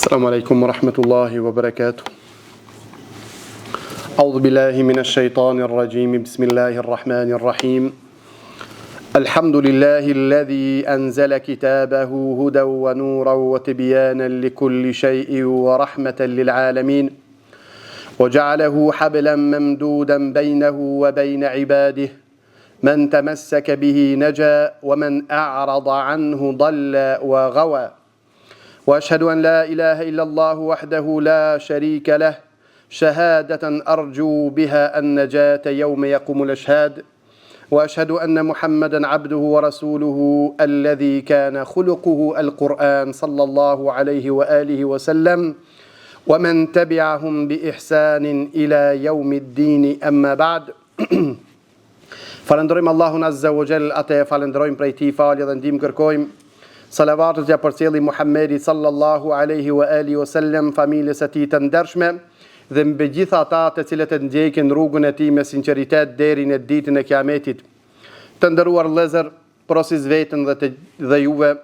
السلام عليكم ورحمة الله وبركاته. أعوذ بالله من الشيطان الرجيم. بسم الله الرحمن الرحيم. الحمد لله الذي أنزل كتابه هدى ونورا وتبيانا لكل شيء ورحمة للعالمين، وجعله حبلا ممدودا بينه وبين عباده، من تمسك به نجا ومن أعرض عنه ضل وغوى. وأشهد أن لا إله إلا الله وحده لا شريك له، شهادة أرجو بها النجاة يوم يقوم الأشهاد. وأشهد أن محمدا عبده ورسوله الذي كان خلقه القرآن صلى الله عليه وآله وسلم، ومن تبعهم بإحسان إلى يوم الدين. أما بعد. Falenderojmë Allahun Azza wa Jall, atë falenderojmë prej tij falje dhe ndihmë kërkojmë. Salavatet ja përcjelli Muhammedit sallallahu alaihi wa alihi wasallam, familjes së tij të ndershme dhe mbi gjithë ata të cilët e ndjekin rrugën e tij me sinqeritet deri në ditën e Kiametit. Të nderuar vëllezër, porosis veten dhe juve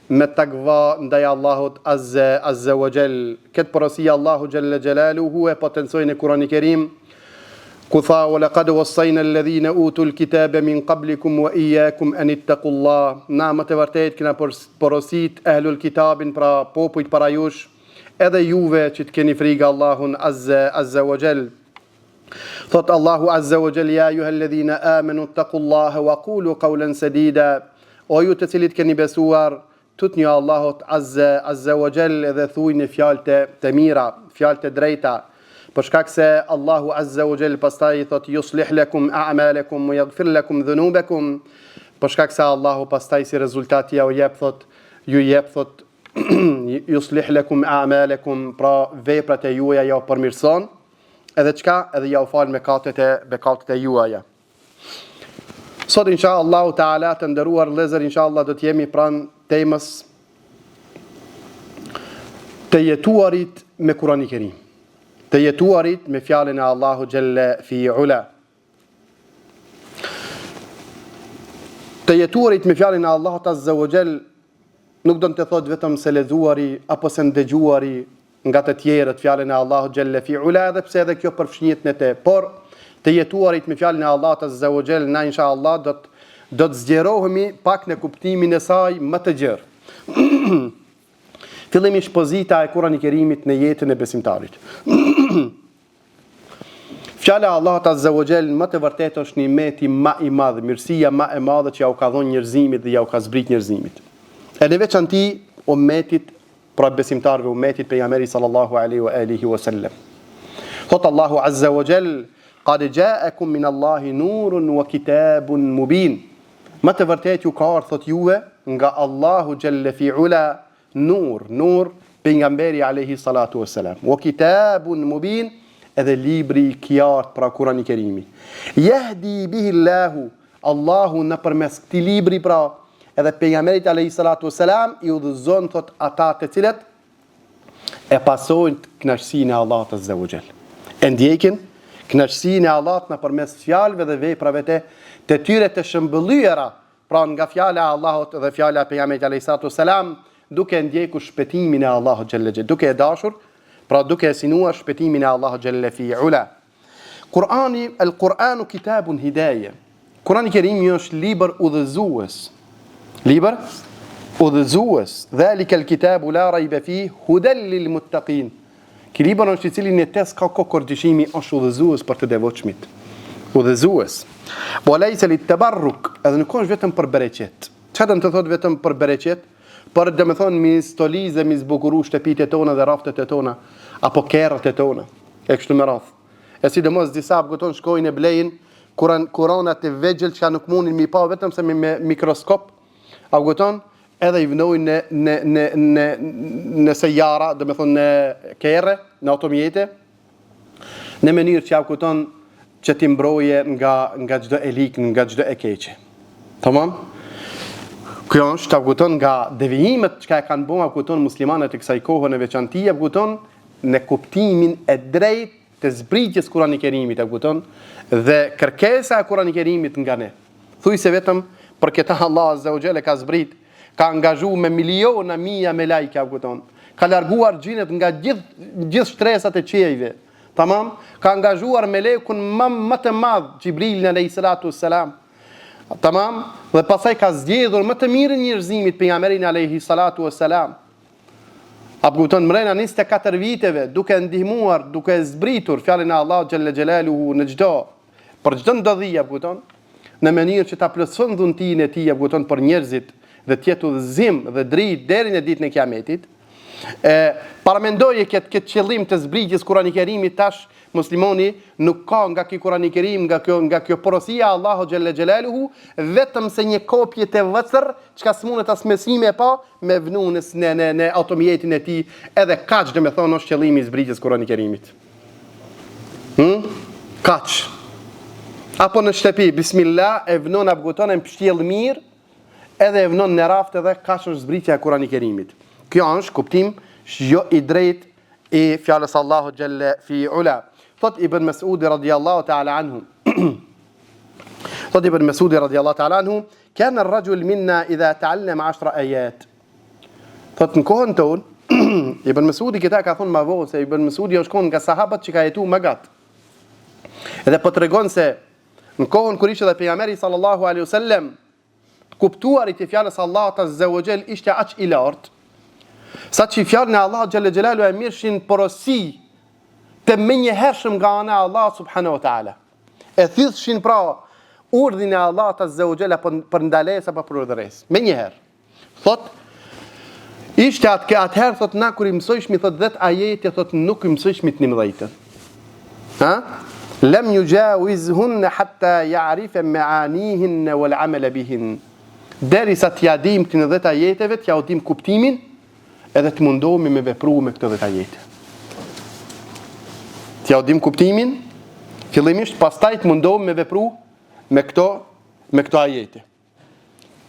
me takva ndaj Allahut Azza wa Jall. Këtë porosi Allahu Jalla Jalaluhu e potencoi në Kur'anin e Kerim, ku tha: وَلَقَدْ وَصَّيْنَا الَّذِينَ أُوتُوا الْكِتَابَ مِنْ قَبْلِكُمْ وَإِيَّاكُمْ أَنِ اتَّقُوا اللَّهَ. Na më të vërtet kena porosit ehlul kitabin, pra popujt para jush, edhe juve që të keni frikë Allahun Azza wa Jall. Thot Allahu Azza wa Jall: Ja ayyuhalladhina amanu ittaqullaha wa qulu qawlan sadida. O ju të cilit keni besuar, tutni Allahut Azza wa Jall dhe thuajni fjalë të mira, fjalë të drejta. Për shkak se Allahu Azza wa Jall pastaj thot: yuslih lakum a'malakum wa yaghfir lakum dhunubakum. Për shkak se Allahu pastaj si rezultat ju jep thot yuslih lakum a'malakum, pra veprat e juaja ja përmirëson, edhe çka, edhe ja u fal mëkatet e juaja. Sot inshallah taala, të nderuar vëllezër, inshallah do të jemi pranë temës të jetuarit me Kur'anin e Kerim. Të jetuarit me fjalën e Allahu Jalla fi Ula. Të jetuarit me fjalën e Allahut Azza wa Jall nuk do të thot vetëm se lexuari apo se ndëgjuari nga të tjerët fjalën e Allahut Jalla fi Ula, edhe pse edhe kjo përfshihet në te, por të jetuarit me fjalën e Allahut Azza wa Jall, na inshallah do të zgjerohemi pak në kuptimin e saj më të gjerë. Fillimisht pozita e Kur'anit Kerimit në jetën e besimtarit. Fjala e Allahut Azza wa Jall më të vërtetë është nimeti më i madh, mirësia më e madhe që ja u ka dhënë njerëzimit dhe ja u ka zbrit njerëzimit. E në veçanti ummetit, pra besimtarëve ummetit pejgamberit sallallahu alaihi wa alihi wasallam. Thot Allahu Azza wa Jall: Qad ja'akum min Allahi nurun wa kitabun mubin. Më të vërtetë ju ka ardhur, thot juve, nga Allahu Jalla fi Ula, nur pejgamberi alayhi salatu wassalam, wa kitabun mubin, edhe libri i qartë, pra Kur'ani i Kerimi. Yahdi bihi Allahu nëpërmes këtij libri, pra edhe pejgamberit alayhi salatu wassalam i udhëzon, thot, ata të cilët e pasojnë kënaqësinë e Allahut Azza wa Jall. E ndjekin kënaqësinë e Allahut nëpërmes fjalëve dhe veprave të tyre të shëmbëllyera, pra nga fjala e Allahut dhe fjala e pejgamberit alayhi salatu wassalam, duke ndjekur shpëtimin e Allahut Jalla Jall, duke e dashur, pra duke e sinuar shpëtimin e Allahut Jalla fi Ula. Al-Qur'anu kitabun hidaye. Kur'ani i Kerimi është libër udhëzues. Libër udhëzues. Dhalika al-kitabu la rayba fihi hudan lil-muttaqin. Ky libër është i cili në tes ka korrgjimi, është udhëzues për të devotshmit. Udhëzues. Wa laysa lit-tabarruk, edhe nuk është vetëm për bereqet. Çfarë do të thotë vetëm për bereqet? Por dhe me thonë mi stolizë, mi zbukuru shtëpit e tona dhe raftet e tona, apo kerët e tona, e kështu me rath. E sidomos disa apëgëton shkojnë e blejnë kuranat e vegjel që nuk mundin mi pa vetëm se me mikroskop, apëgëton edhe i vënojnë në sejara, dhe me thonë në kere, në automjete, në mënyrë që apëgëton që ti mbroje nga gjdo e likë, nga gjdo e keqe. Tamam? Kjo është apëgëton nga devijimet që ka e kanë bëma apëgëton muslimanët e kësaj kohë në veçanti, apëgëton në kuptimin e drejt të zbritjes Kur'anit e Kerimit, apëgëton, dhe kërkesa e Kur'anit e Kerimit nga ne. Thuj se vetëm për këta Allah Azza wa Jalla ka zbrit, ka angazhu me miliona mija me lajke, apëgëton, ka larguar xhinet nga gjithë shtresat e qiejve. Tamam, ka angazhuar melekun më të madh Xhibrilin alayhis salatu wassalam. Tamam, dhe pastaj ka zgjedhur më të mirën njerëzimit pejgamberin alayhis salatu wassalam. Apo kupton, mrena 24 viteve duke ndihmuar, duke zbritur fjalën e Allahut xhalla xhelaluhu në çdo, për çdo ndodhi, apo kupton, në mënyrë që ta plotëson dhuntinë e tij, apo kupton, për njerëzit dhe të jetë udhëzim dhe dritë deri në ditën e Kiametit. Paramendoje këtë qëllim të zbritjes Kurani Kerimit, tash muslimoni nuk ka nga ky Kurani Kerim, nga kjo porosia Allahu xhalla xhelaluhu, vetëm se një kopje të vëcër, çka s'mundet as mesime pa me vnunës në automjetin e tij, edhe kaq domethënë është qëllimi i zbritjes Kurani Kerimit. Kaq. Apo në shtëpi, bismillah, e vnon abguton e mpshtjell mirë, edhe e vnon në raft, edhe kaq është zbritja e Kurani Kerimit. Kjo është kuptim jo i drejt i fjalës Allahu xhalla fi ula. Thot Ibn Mas'udi radiyallahu ta'ala anhu. Thot Ibn Mas'udi radiyallahu ta'ala anhu, kana ar-rajul minna idha ta'allama 10 ayat. Thot në kohën tonë, Ibn Mas'udi këta ka thonë më vonë se Ibn Mas'udi është kohën nga sahabët që ka jetuar më gat. Edhe po tregon se në kohën kur ishte dhe pejgamberi sallallahu alaihi wasallam, kuptuarit e fjalës Allahut azza wa jall ishte aq i lartë, sa që fjalën e Allahut xhalla xhelalu e mirshin porosi të menjëhershëm nga ana e Allahut subhanahu wa taala. E thithshin pra urdhin e Allahut azza wa jalla për ndalesë apo për urdhëresë. Menjëherë. Thot ishte atëherë, thot, na kur i mësojshmi, thot, 10 ajete, thot, nuk i mësojshmi të 11. Ha? Lam yujawizhun hatta ya'rifa ma'anihin wal 'amal bihin. Derisa t'ja dim këto 10 ajeteve, t'ja dim kuptimin, edhe të mundohemi me vepru me këto 10 ajete. T'ja dim kuptimin, fillimisht, pastaj të mundohemi me vepru me këto ajete.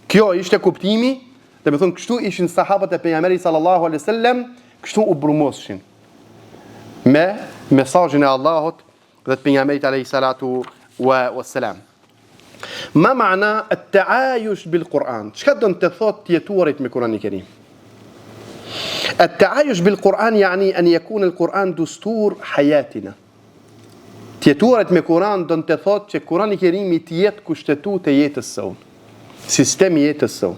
Kjo ishte kuptimi, dhe me thonë, kështu ishin sahabët e pejgamberit sallallahu alaihi wasallam, kështu u brumoshin me mesazhin e Allahut dhe të pejgamberit alayhi salatu wassalam. Ma ma'na at-ta'ayush bil Quran? Çka do të thotë të jetuarit me Kur'anin e Kerim? التعايش بالقرآن يعني أن يكون القرآن دستور حياتنا. Tjetuarit me Kur'an do të thotë që Kurani i Kerimi të jetë kushtetues të jetës sonë. Sistemi i jetës sonë.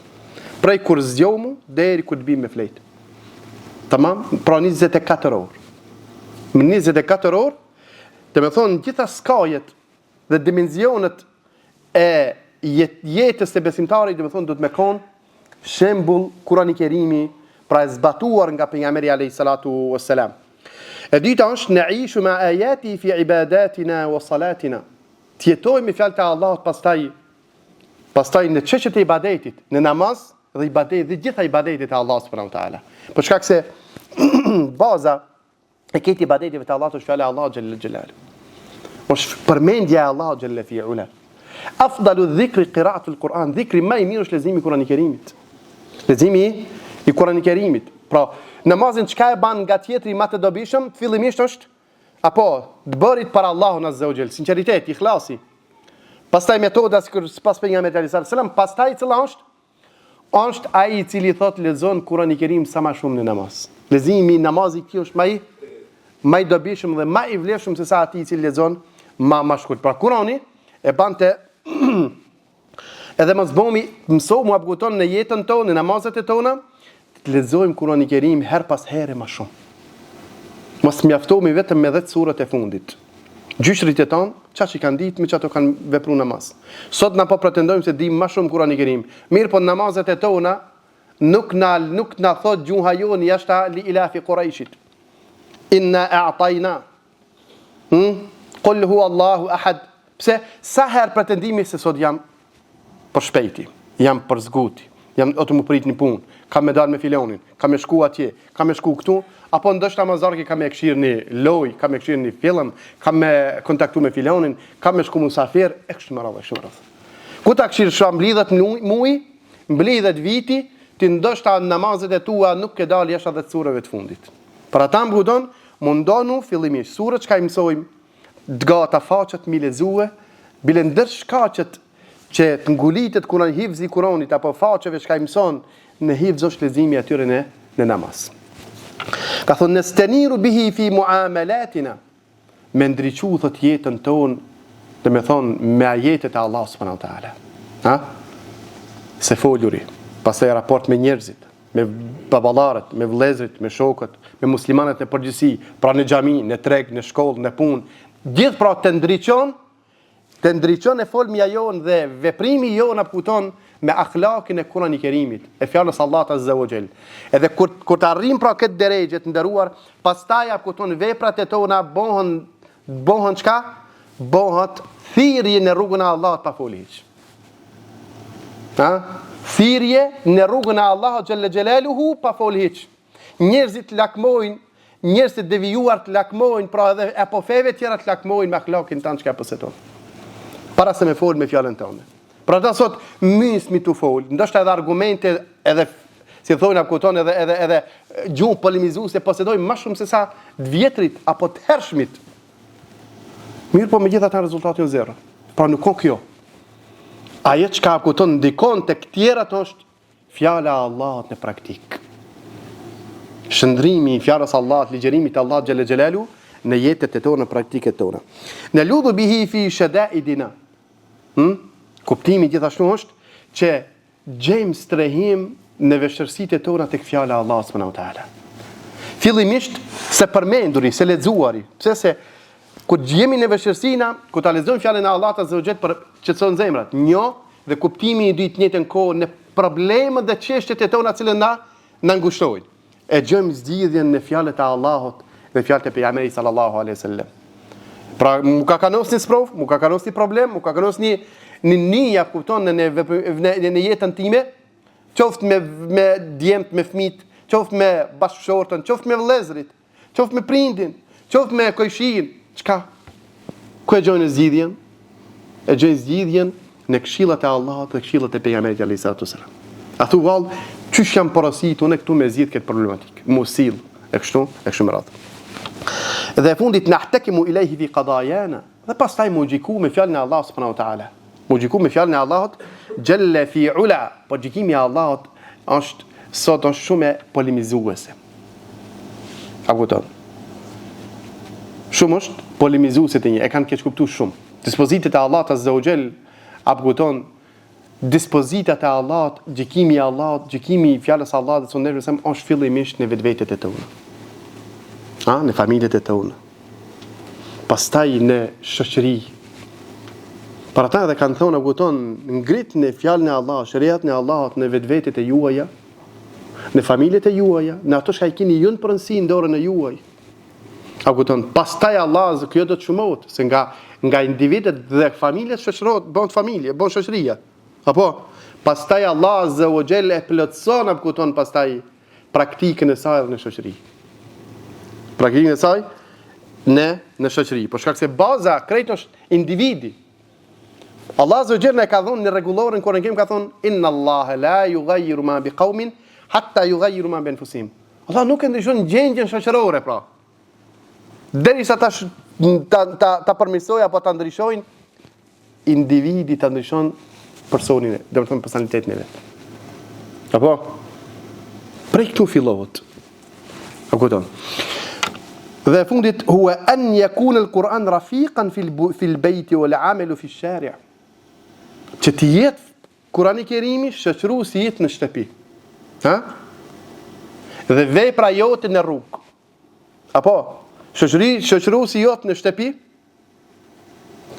Prej kur zgjohemi deri kur të bim me fletë. Tamam? Pra 24 orë. Në 24 orë, do të thonë gjitha skajet dhe dimensionet e jetës së besimtarit, do të thonë do të më kanë shembull Kurani i Kerimi, pra e zbatuar nga pejgamberi alayhi salatu wassalam. E dyta është na'ishu ma ayati fi ibadatina wa salatina. Tjetojmë me fjalët e Allahut pastaj në çështjet e ibadetit, në namaz dhe ibadet dhe gjitha ibadetet e Allahut subhanahu wa taala. Për shkak se baza e këtij ibadeteve të Allahut është fjala e Allahut xhalla xhelal. Është përmendja e Allahut xhalla fi ula. Afdalu dhikri qira'atu al-Quran, dhikri më i mirë është leximi i Kuranit Kerimit. Leximi i Kuranit Kerimit. Pra, namazin çka e ban nga tjetri më të dobishëm, fillimisht është apo të bërit për Allahun azza wa jall, sinqeritet, ikhlasi. Pastaj metoda sipas pejgamberit alayhis salam, pastaj cila është ai i cili thot lexon Kur'anin e Kerim sa më shumë në namaz. Leximi i namazit kjo është më i dobishëm dhe më i vlefshëm se sa ati i cili lexon më shkurt. Pra Kur'ani e bante edhe mos bëmi mësomu apguton në jetën tonë, në namazet e tona, të lexojmë Kur'anin e Kerim her pas here më shumë. Mos mjaftohemi vetëm me 10 surat e fundit. Gjyshrit e tonë, çfarë kanë ditë me çato kanë vepruar namaz. Sot na po pretendojmë se dim më shumë Kur'anin e Kerim. Mirë, po namazet e tona nuk na thot gjuha jon jashta li ilafi Quraishit. Inna a'tayna. Qul huwa Allahu ahad. Pse sa herë pretendimi se sot jam për shpejti, jam për zguti, jam o të më prit një punë, kam me dalë me filonin, kam me shku atje, kam me shku këtu, apo ndoshta mazarki kam me këshirë një loj, kam me këshirë një film, kam me kontaktu me filonin, kam me shku musafir, e kështë më radhe, shumë radhe. Ku ta këshirë shua mblidhet muj, mblidhet viti, ti ndoshta namazet e tua nuk ke dalë jashtë 10 sureve të fundit. Për ata më budon, mundonu fillimisht surët që ka i mësojmë, dgata faqet mi lezue, bile ndër shkaqet që të ngulitet Kurani hifzi Kuranit apo faqeve që ka i mëson në hifz është lezimi atyre në namaz. Ka thonë nastaniru bihi fi muamalatina, me ndriçu thot jetën tonë, dhe me thonë me ajetet e Allah subhanahu wa taala. Ha? Se foluri, pastaj raport me njerëzit, me baballarët, me vëllezërit, me shokët, me muslimanët në përgjithësi, pra në xhami, në treg, në shkollë, në punë, gjithë pra të ndriçon e folmja jonë dhe veprimi jonë apkuton me akhlakin e Kur'anit Kerimit, e fjalës Allahut Azza wa Jall. Edhe kur të arrim pra këtë drejtë të nderuar, pastaj apkuton veprat e tona bëhen çka? Bëhet thirrje në rrugën e Allahut pa folë hiç. Ha? Thirrje në rrugën e Allahut Xhalla Xhelaluhu pa folë hiç. Njerëzit lakmojnë, njerëzit devijuar të lakmojnë, pra edhe apo feve tjera të lakmojnë me akhlakin tanë çka poseton. Para se me folë me fjalën tonë. Pra ta sot mysmi të folë, ndoshta edhe argumente edhe si thonë apkuton edhe gjuhë polemizuese posedojnë më shumë se sa të vjetrit apo të hershmit. Mirë, po megjithatë rezultati është zero. Pra nuk ka kjo. Ajo çka apkuton ndikon tek tjerat është fjala e Allahut në praktik. Shëndrimi i fjalës Allahut, ligjerimit të Allahut Xhalla Xhelalu në jetët e tona, në praktiket tona. Në ludhu bihi fi shadaidina. Kuptimi gjithashtu është që gjejmë strehim në vështirësitë tona tek fjala e Allahut subhanahu wa taala. Fillimisht se përmenduri, se lexuari, pse se kur jemi në vështirësina, kur ta lexojmë fjalën e Allahut azza wa jall për qetëson zemrat. Dhe kuptimi i dytë njëjtën kohë në problemet dhe çështjet e tona që na ngushtojnë. E gjejmë zgjidhjen në fjalët e Allahut dhe fjalët e pejgamberit sallallahu alaihi wasallam. Pra mu ka kanosni sprov, mu ka kanosni problem, mu ka kanosni në nija kupton në jetën time, qoftë me djemt, me fëmit, qoftë me bashkëshortën, qoftë me vëllezërit, qoftë me prindin, qoftë me kojshin, çka? Ku e gjojnë zgjidhjen? E gjojnë zgjidhjen në këshillat e Allahut dhe këshillat e pejgamberit alayhis salam. A thu vallë, çysh jam porositur unë këtu me zgjidh këtë problematik. Mos sill e kështu me radhë. Dhe fundit nahtakimu ilayhi fi qadayana. Dhe pastaj mu gjiku me fjalën e Allahut subhanahu wa taala. Mu gjiku me fjalën e Allahut jalla fi ula. Po gjikimi i Allahut është sot është shumë polemizuese. A kupton? Shumë është polemizuese të një, e kanë keq kuptuar shumë. Dispozitet e Allahut azza wa jall, a kupton? Dispozitat e Allahut, gjikimi i Allahut, gjikimi i fjalës së Allahut dhe sunnetit është fillimisht në vetvetet e tona. Në familjet e tona. Pastaj në shoqëri. Për ata edhe kanë thonë, kupton, ngrit në fjalën e Allahut, shariatin e Allahut në vetvetet e juaja, në familjet e juaja, në ato që keni ju në pronësi në dorën e juaj. A kupton, pastaj Allah, kjo do të shumohet, se nga individet dhe familjet shoqërohet, bën familje, bën shoqëria. Apo pastaj Allah azza wa jall e plotson apo kupton pastaj praktikën e saj në shoqëri. Praktikën e saj në shoqëri, por shkak se baza krejt është individi. Allah azza wa jall na ka dhënë në rregullorin kur ne kemi ka thonë inna Allah la yughayyiru ma biqaumin hatta yughayyiru ma bi anfusihim. Allah nuk e ndryshon gjendjen shoqërore pra. Derisa ta përmirësoj apo ta ndryshojnë, individi ta ndryshon personin, dhe më thëmë personalitetin e vetë. Apo? Prej këtu fillohet. A kupton? Dhe fundit, huwa an yakuna al-Quran rafiqan fil bayti wal amalu fi ash-shari'. Që të jetë Kurani Kerimi shoqëruesi jetë në shtëpi. Ha? Dhe vepra jote në rrugë. Apo? Shoqëruesi jote në shtëpi.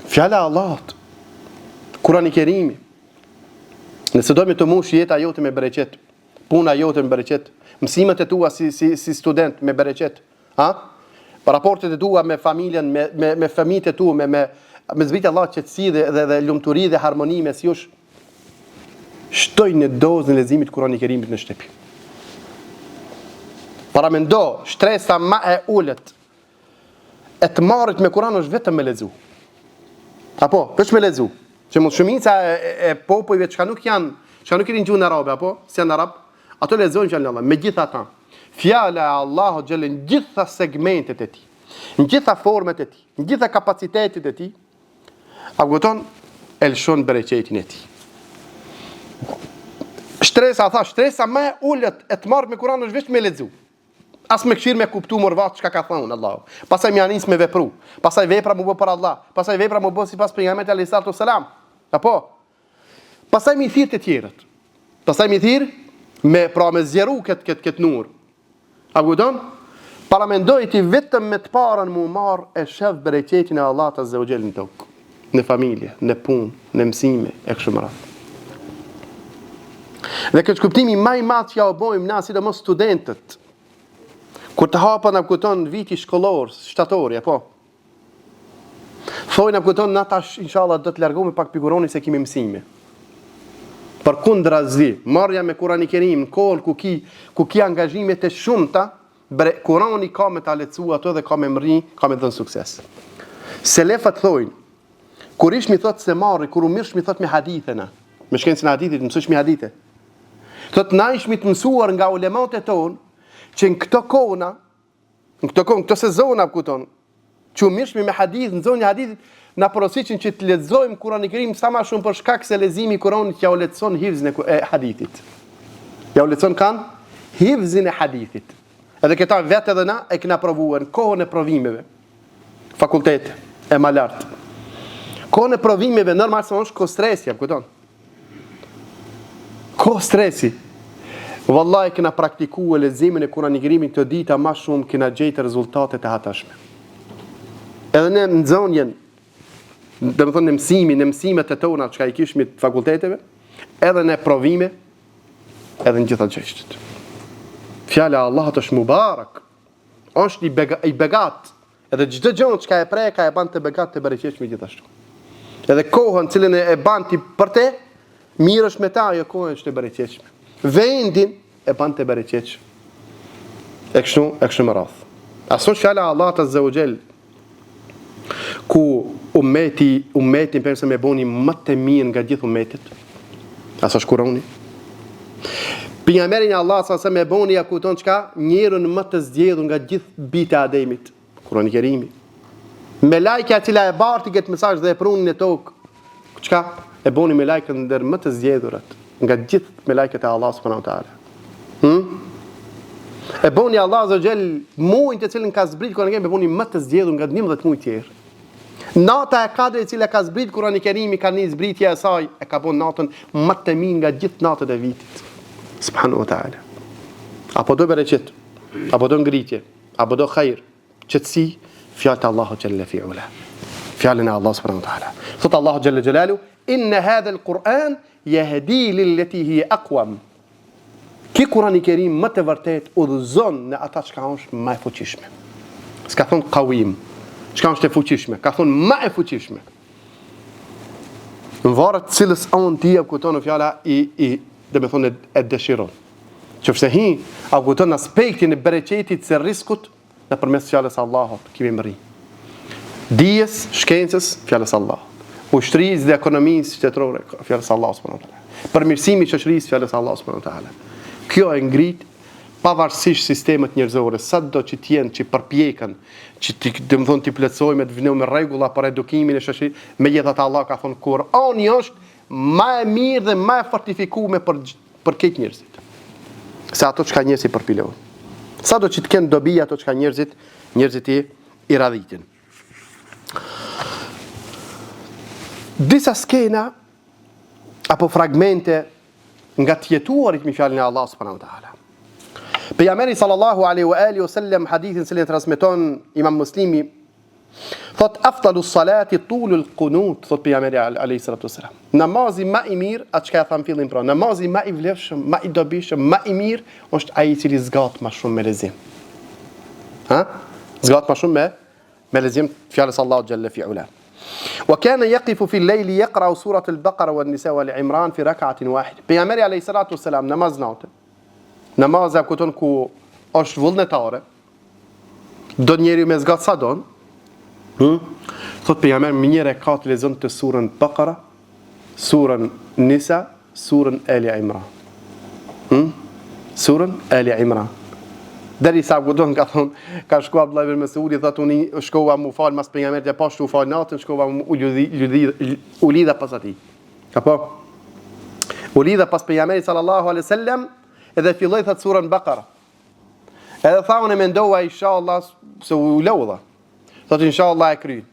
Fjala e Allahut. Kurani Kerimi. Nëse do me të mush jeta jote me bereqet, puna jote me bereqet, mësimet e tua si student me bereqet, raportet e tua me familjen, me fëmijët e tua, me zbritje Allah qetësi dhe lumturi dhe harmoni mes jush, shtoj në dozën e leximit Kurani Kerimit në shtëpi. Para mendo, shtresa ma e ulët e të marrit me Kur'an është vetëm me lexu. Apo, veç me lexu. Që mos shumica e popujve që nuk janë gjuhën arabe, apo, si janë arab, ato lexojnë fjalën e Allahut. Megjithatë, fjala e Allahut xhel në gjitha segmentet e tij, në gjitha format e tij, në gjitha kapacitetet e tij, aguton elshon bereqetin e tij. Shtresa më e ulët e të marrë me Kur'an është vetëm me lexu. as me këshirë me kuptu morvat çka ka thonë Allahu. Pastaj më anis me vepru. Pastaj vepra më bë për Allah. Pastaj vepra më bë sipas pejgamberit alayhis salatu wassalam. Apo? Pastaj më thirr të tjerët. Pastaj më thirr me pra me zjeru këtë nur. A kupton? Para mendoj ti vetëm me të parën mu marr e shef bereqetin e Allahut azza wa jall në tokë, në familje, në punë, në mësime e kështu me radhë. Dhe këtë kuptimi më i madh që ja u bojmë na sidomos studentët. Kur të hapën na kupton viti shkollor, shtatori apo. Thojnë na kupton na tash inshallah do të largohemi pak pikuroni se kemi mësime. Përkundrazi, marrja me Kur'anin e Kerim, kohën ku ki angazhime të shumta, Kurani ka me ta lecu ato dhe ka me mri, ka me dhënë sukses. Selefat thojnë, kur ish mi thot se marri, kur u mirësh mi thot me hadithena, me shkencën e hadithit, mësush mi hadithe. Thot na ish mi të mësuar nga ulemat e tonë, që në këto kohëna, në këto sezona këton, që u mirësh me hadith, në zonë e hadithit, na porosiqin që të lexojmë Kur'anin e Kerim sa më shumë për shkak se leximi i Kur'anit ja u lehtëson hifzin e hadithit. Ja u lehtëson hifzin e hadithit. Edhe këta vetë edhe na e kena provuar në kohën e provimeve. Fakultete e më lart. Kohën e provimeve normal se është ko stresi, apo kupton? Ko stresi. Wallahi kena praktikuar leximin e Kur'anit e Kerimit këtë ditë më shumë kena gjetë rezultate të hatashme. Edhe ne në zonjen dhe më thonë në mësimet e tona që ka i kishmi të fakulteteve, edhe në provime, edhe në gjitha gjeshtet. Fjala Allahut është mubarak, është i begat, edhe gjithë gjonë që ka e prej, ka e ban të begat të bereqeshme gjithashtu. Edhe kohën cilën e ban të për te, mirë është me ta, jo kohën është të bereqeshme. Vendin e ban të bereqeshme. E kështu më rath. Aso fjala Allahut azza wa jall, ku ummetin përse me boni më të mirë nga gjithë ummetit. Asa shkuroni. Pejgamberi i Allah sa me boni ja kupton çka njerën më të zgjedhur nga gjithë bitë e Ademit. Kurani i Kerimi. Me lajka cila e barti këtë mesazh dhe e prunin në tokë. Çka e boni me lajkën ndër më të zgjedhurat nga gjithë me lajkat e Allah subhanahu wa taala. E boni Allah azza jall muajin të cilën ka zbrit Kurani i Kerim e boni më të zgjedhur nga 11 muaj tjerë. Nata e kadrit e cila ka zbrit Kurani i Kerimi ka një zbritje e saj e ka bën natën më të mirë nga gjithë natët e vitit. Subhanahu wa taala. Apo do bereqet, apo do ngritje, apo do khair, qetësi, fjalët e Allahut xhalla fi ula. Fjalën e Allah subhanahu wa taala. Thot Allahu xhalla xhelalu, inna hadha al-Quran yahdi lillati hiya aqwam. Ki Kurani i Kerim më të vërtet udhëzon në ata çka është më e fuqishme. S'ka thon qawim. Çka është e fuqishme? Ka thonë më e fuqishme. Në varet cilës anë ti e kupton fjala dhe me thonë e dëshiron. Qofse hi, a kupton aspektin e bereqetit se riskut në përmes fjalës Allahut, kemi mëri. Dijes, shkencës, fjalës Allahut. Ushtrisë dhe ekonomisë shtetërore, fjalës Allahut subhanahu wa taala. Përmirësimi i shoqërisë, fjalës Allahut subhanahu wa taala. Kjo e ngrit pavarësisht sistemet njerëzore, sado që t'jenë që përpjekën, që të plotësojmë të vënë me rregulla për edukimin e shoqërisë, megjithatë Allah ka thonë Kur'ani është më e mirë dhe më e fortifikuar për këtë njerëzit. Se ato që ka njerëzit përpilojnë. Sado që të kenë dobi ato që ka njerëzit i radhitin. Disa skena apo fragmente nga të jetuarit me fjalën e Allah subhanahu wa taala. Pejgamberi sallallahu alaihi wa alihi wasallam hadithin që transmeton Imam Muslimi thot afdalu salati tulul qunut, thot pejgamberi alayhi salatu wasalam. Namazi më i mirë, atë çka e tham fillim pra, namazi më i vlefshëm, më i dobishëm, më i mirë është ai i cili zgat më shumë me lezim. Zgat më shumë me lezim fjalës Allahu xhalla fi ula. وكان يقف في الليل يقرأ سورة البقرة والنساء والعمران في ركعة واحدة. Pejgamberi عليه الصلاة والسلام namaz natë. Namaza kupton ku është vullnetare. Do njeriu me zgat sa don. Thot pejgamberi me një rekat lexon të surën Baqara, surën Nisa, surën Ali Imran. Surën Ali Imran. Deri sa kupton ka thon, ka shkuar Abdullah ibn Mesudi thot unë shkova mu fal mas pejgamberit e pashtu u fal natën, shkova u lidha pas atij. Apo u lidha pas pejgamberit sallallahu alaihi wasallam edhe filloi thot surën Baqara. Edhe tha unë mendova inshallah se u lodha. Thotë inshallah e kry.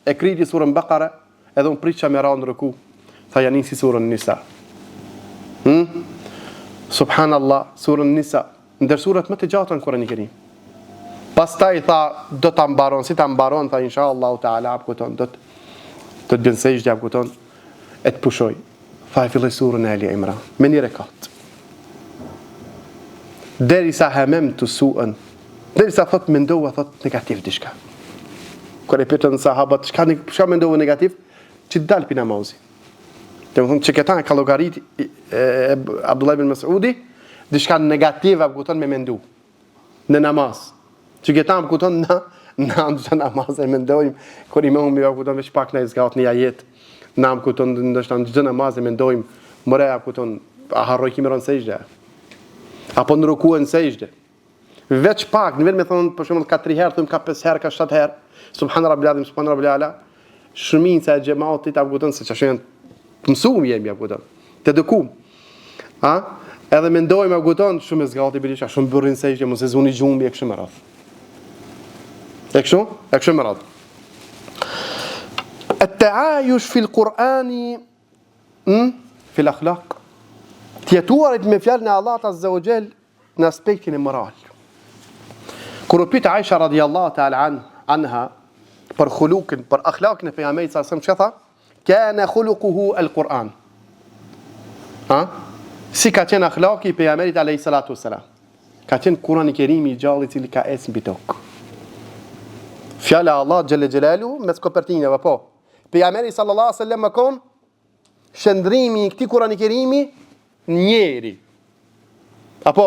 E kriti surën Bakara, edhe unë pritësha me ra në rëku. Tha janin si surën Nisa. Subhanallah, surën Nisa. Ndër surat më të gjata në Kur'anin e Kerim. Pastaj tha do ta mbaron, si ta mbaron, tha inshallah taala apkuton, do të bën sejdë apkuton, e të pushoj. Tha e filloi surën Ali Imran me një rekat. Derisa hamamtu su'an. Derisa thot mendova thot negativ diçka. Kur e pyetën sahabët çka mendova negativ, që dal pi namazi. Domethënë që këta ka llogarit Abdullah ibn Mas'udi, diçka negative apkuton me mendu në namaz. Që këta apkuton na namaz e mendojmë kur imam më apkuton veç pak në zgat një ajet. Na apkuton ndoshta në çdo namaz e mendojmë, mëre apkuton a harroj kimeron sejdë. Apo në rukuën sejdë. Veç pak, në vetëm me thonë për shembull ka 3 herë, thon ka 5 herë, ka 7 herë. Subhan rabbil azim, subhan rabbil ala. Shumica e xhamatit apkuton se çashën të mësuam jemi apkuton. Të edukum. Edhe mendojmë apkuton shumë zgati bëri çka shumë burrin sejdë, mos e zuni gjumbi e kështu me radhë. E kështu me radhë. التعايش في القرآن في الأخلاق تيتوارد me fjalën e Allahut Azza wa Jall në aspektin e moral. Kur u pyet Aisha radhiyallahu ta'ala anha për khuluqin, për akhlaqin e pejgamberit sa më tha, kana khuluquhu al-Quran. Si ka qenë akhlaqi i pejgamberit alayhi salatu wassalam. Ka qenë Kurani i Kerimi i gjallë i cili ka ecë mbi tokë. Fjala Allah xhalla xhelalu mes kopertinave po. Pejgamberi sallallahu alaihi wasallam më kon shëndrimi i këtij Kurani Kerimi njeri. Apo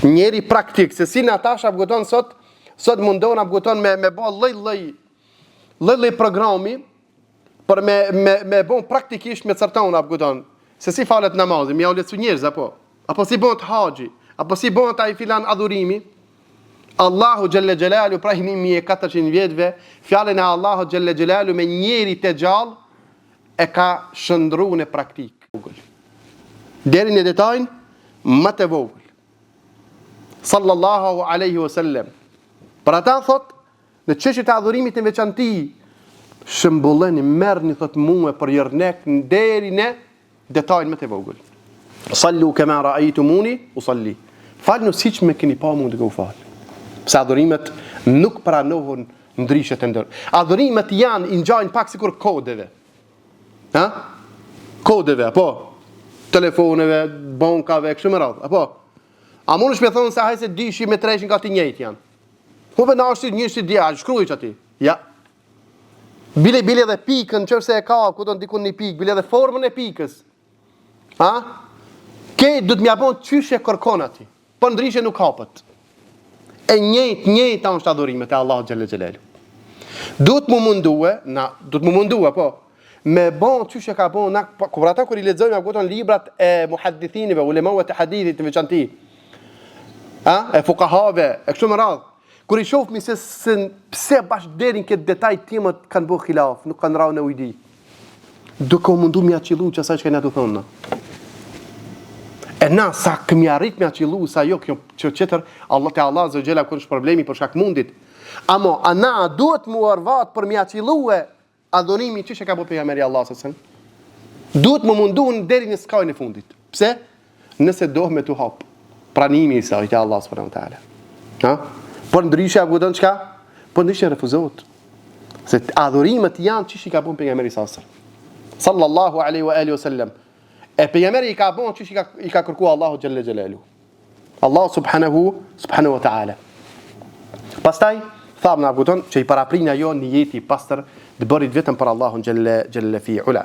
njeri praktik, se si Natasha apguton sot mundon apguton me bë lloj programi për me bën praktikisht me cërton apguton. Se si falet namazi, më ulësu njerëz apo si bëhet haxhi, apo si bëhet ai filan adhurimi. Allahu Gjelle Gjelalu pra 1400 vjetëve, fjallën e Allahu Gjelle Gjelalu me njeri të gjallë e ka shëndru në praktik. Deri në detajnë, më të vogël. Sallallahu alaihi wasallam. Për ata thot, në çështjet e adhurimit të veçanti, shëmbulleni, merrni thot mua për jërnek deri në detajnë më të vogël. Sallu kama ra'aytumuni usalli. Falni siç më keni pa mua të fal. Pse adhurimet nuk pranohen ndryshe të ndër. Adhurimet janë i ngjajnë pak sikur kodeve. Kodeve, apo telefoneve, bankave, kështu me radhë, apo. A mundesh me thonë se hajse dyshi me treshin ka të njëjtë janë. Po na është një si dia, shkruaj aty. Ja. Bile dhe pikën, nëse e ka, ku do ndikon një pikë, bile dhe formën e pikës. Ke do të më japon çyshe kërkon aty. Po ndryshe nuk hapet. E njëjtë është adhurimet e Allahut Gjelle Gjelalu. Duhet më mundue, po, me bon çysh e ka bon, kur ata kur I lexojmë apo librat e muhaddithinëve, ulemave të hadithit të veçanti. E fuqahave, e kështu me radhë. Kur I shohim se pse bash deri në këtë detaj timët kanë bërë khilaf, nuk kanë rënë në ujdi. Duke u mundu më aqillu që asaj që na do thonë. E na sa këmi arrit me aqillu sa jo kjo qëtër Allah te Allah zë gjela kërë është problemi për shkak mundit. Amo, a na duhet mu arvat për me aqillu e adhonimi që ka po pejgamberi Allah sësën. Duhet mu mundu në deri në skajnë e fundit. Pse? Nëse doh me të hap pranimi i sa i te Allah s.w.t. Por ndryshe a gudon qka? Por ndryshe refuzot. Se adhurimet janë që ka po pejgamberi sasër. Sallallahu alaihi wa alihi wa sallam. E pejgamberi I ka bon çish I ka kërkuar Allahu Gjelle Gjelalu. Allah subhanahu wa ta'ala. Pastaj thamë na kupton që I paraprin ajo në jeti I pastër të bërit vetëm për Allahun Gjelle fi ula.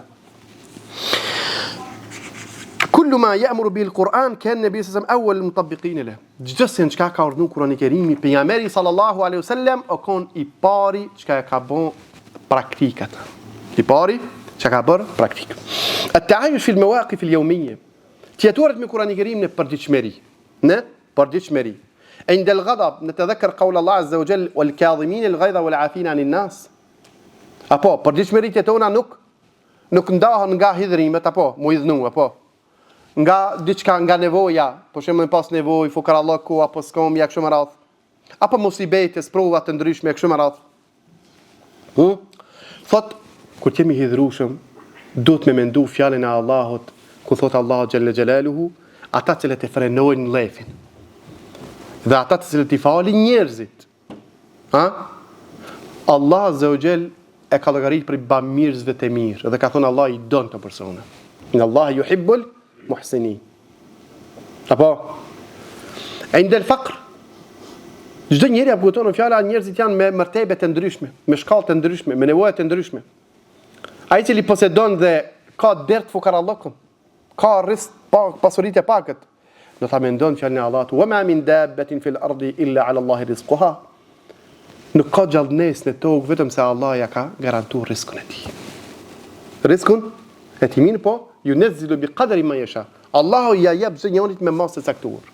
Kullu ma ya'muru bil Quran kan nabi sallallahu alaihi wasallam awwal mutabbiqin له. Gjithsesi çka ka urdhëruar Kurani I Kerimi, pejgamberi sallallahu alaihi wasallam o kon I pari çka ka bon praktikat. I pari شكابر براكتيك. التعايش في المواقف اليومية تيتورد من قرآن الكريم برديش مري عند الغضب نتذكر قول الله عز وجل والكاظمين الغيظ والعافين عن الناس أبو برديش مري تيتونا نك نداها نجاه هذريمة أبو مويذنو أبو nga diçka, nga nevoja, për shembull pas nevojë, fukaralloku apo skomja kështu me radhë, apo musibete, prova të ndryshme kështu me radhë. Thot, kur jemi hidhrueshëm, duhet me mendu fjalën e Allahut, ku thot Allahu xhalla xjalaluhu, ata që të frenojnë lefin. Dhe ata të cilët i falin njerëzit. Allah azza wa jall e ka llogarit për bamirësve të mirë, dhe ka thonë Allah i don të persona. Inna Allah yuhibbul muhsinin. Apo indel faqr, çdo njeri apo tonë fjala njerëzit janë me martebe të ndryshme, me shkallë të ndryshme, me nevoja të ndryshme. Ai që li posedon dhe ka dert fukarallokun, ka rrezik pasuritë e pakët, do ta mendon fjalën e Allahut, wa ma min dabbatin fil ardi illa ala Allahi rizquha. Nuk ka gjallënes në tokë vetëm se Allah ja ka garantuar rrezikun e tij. Rrezikun e tij mirë, po yunazzilu bi qadri ma yasha. Allahu ja jep çdo njerit me masë të caktuar.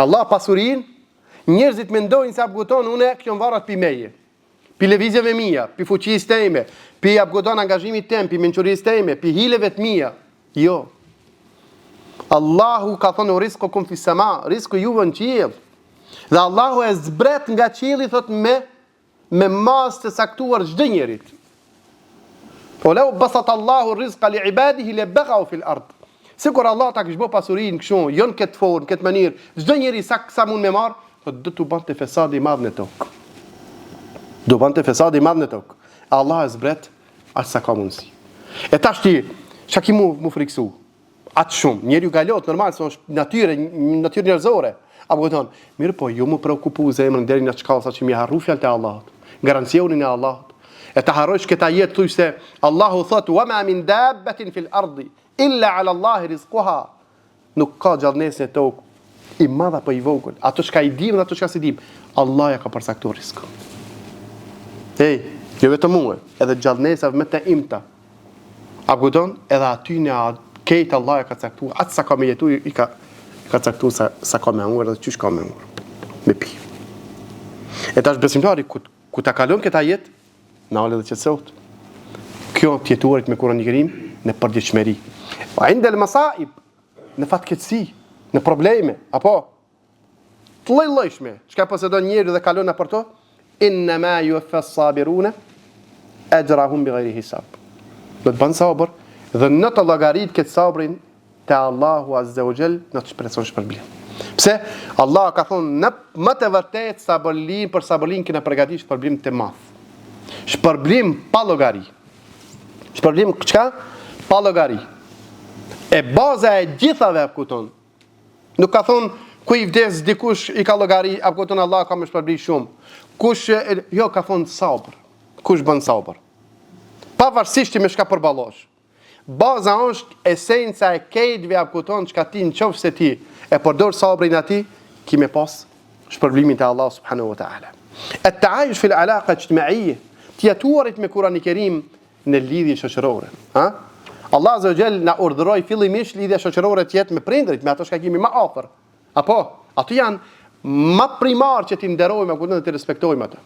Allah pasurinë, njerëzit mendojnë se abguton unë kjo varet pi meje, pi lëvizjeve mia, pi fuqisë time, pi abguton angazhimit tem, pi mençurisë time, pi hileve të mia. Jo. Allahu ka thonë rizqukum fi sama, rizku juve në qiell. Dhe Allahu e zbret nga qielli thot me masë të saktuar çdo njerit. Po lau basata Allahu rizqa li ibadihi le baghaw fil ard. Sikur Allah ta kishte bë pasurinë kështu, jo në këtë formë, këtë mënyrë, çdo njeri sa mund me marr, thot do të bante fesadi i madh në tokë. Do bante fesadi i madh në tokë. Allah e zbret as sa ka mundsi. E tash ti, çka ki mu friksu? Atë shumë, njeriu galot normal, se është natyrë njerëzore. Apo thonë, mirë po, ju më preokupu zemrën deri në çkallsa që më harru fjalët e Allahut, garancionin e Allahut. E ta harrosh këtë jetë thuaj se Allahu thot wa ma min dabbatin fil ardi illa ala Allahi rizquha. Nuk ka gjallënes në tokë i madh apo i vogël. Ato çka i dim dhe ato çka si dim, Allah ja ka përcaktuar rrezikun. Jo vetëm mua, edhe gjallënesa më të imta. Apo don, edhe aty në këtë Allah ja ka caktuar, atë sa ka me jetu i ka caktuar sa ka me humbur dhe çish ka me humbur. Me pi. E tash besimtari ku ta kalon këtë jetë, na ole dhe qetësohet. Kjo tjetuarit me Kur'anin e Kerim në përditshmëri. Wa inda al-masaib, në fatkeqësi, në probleme, apo të lloj-llojshme, çka posedon njeriu dhe kalon nëpër to, inna ma yuwaffa as-sabiruna ajrahum bighayri hisab. Do të bën sabër dhe në të llogarit këtë sabrin te Allahu azza wa jall në të shpreson shpërblim. Pse? Allah ka thonë më të vërtet për sabërlin kena përgatitur shpërblim të madh. Shpërblim pa llogari. Shpërblim çka? Pa llogari. E baza e gjithave kupton. Nuk ka thonë ku i vdes dikush i ka llogari, apo kupton Allah ka më shpërblim shumë. Kush jo ka thonë sabër. Kush bën sabër? Pavarësisht me çka përballosh. Baza është esenca e këtëve apkuton çka ti nëse ti e përdor sabrin aty, ki me pas shpërblimin te Allah subhanahu wa taala. At-ta'ayush fil alaqa ijtimaiye, ti atuarit me Kur'anin e Kerim në lidhje shoqërore, Allah azza wa jall na urdhëroi fillimisht lidhja shoqërore të jetë me prindrit, me ato që kemi më afër. Apo, ato janë më primar që ti nderojmë apo të respektojmë ato.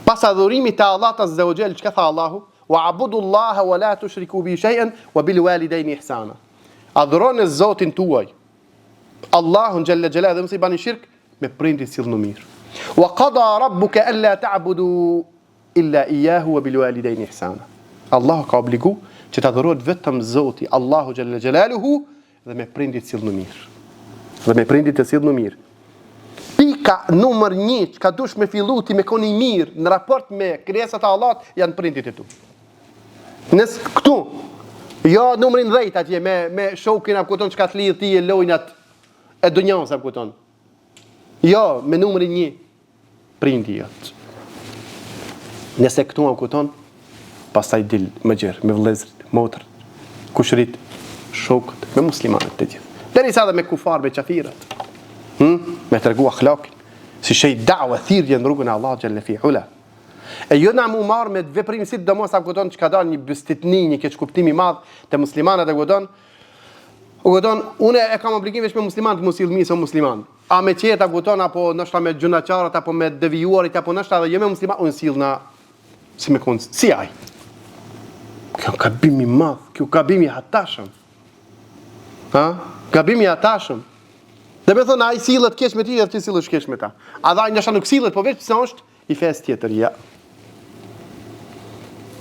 Pas adhurimit te Allah azza wa jall, çka tha Allahu? Wa'budu Allaha wa la tushriku bi shay'an wa bil walidayni ihsana. Adhuroni Zotin tuaj, Allahun xhalla xhala, dhe mos i bani shirk me prindit sillni mirë. Wa qada rabbuka alla ta'budu illa iyyahu wa bil walidayni ihsana. Allah ka obligu që të adhurohet vetëm Zoti, Allahu xhalla xhalaluhu, dhe me prindit sillni mirë. Dhe me prindit të sillni mirë. Pika numër 1 që ka dush me fillu ti me koni mirë në raport me krijesat e Allahut janë prindit e tu. Nes këtu, jo numrin 10 atje me shokin apo kupton çka të lidh ti e lojnat e dunjos apo kupton. Jo, me numrin 1 prindi jot. Nëse këtu apo kupton, pastaj dil më gjerë me vëllezërit, motrat, kushrit, shokët, me muslimanët të gjithë. Derisa edhe me kufar, me qafirat. Me tregu akhlakin, si shej da'wa thirrje në rrugën e Allahut xhalla fi ula. E jo na mu marr me veprimësit domos apo kupton çka dal një bestitni, një keq kuptim i madh te muslimanët e kupton. Unë e kam obligim veç me muslimanët mos i ose musliman. A me qeta kupton apo ndoshta me gjunaçarët apo me devijuarit apo ndoshta edhe jo me musliman, unë sill na si me kon si ai. Kjo gabim i madh, kjo gabim i hatashëm. Gabimi i atashëm. Dhe me thonë, a i sillet keq me ti, edhe ti sillesh keq me ta. A dhe a i nësha nuk sillet, po veç pëse është i fes tjetër, ja.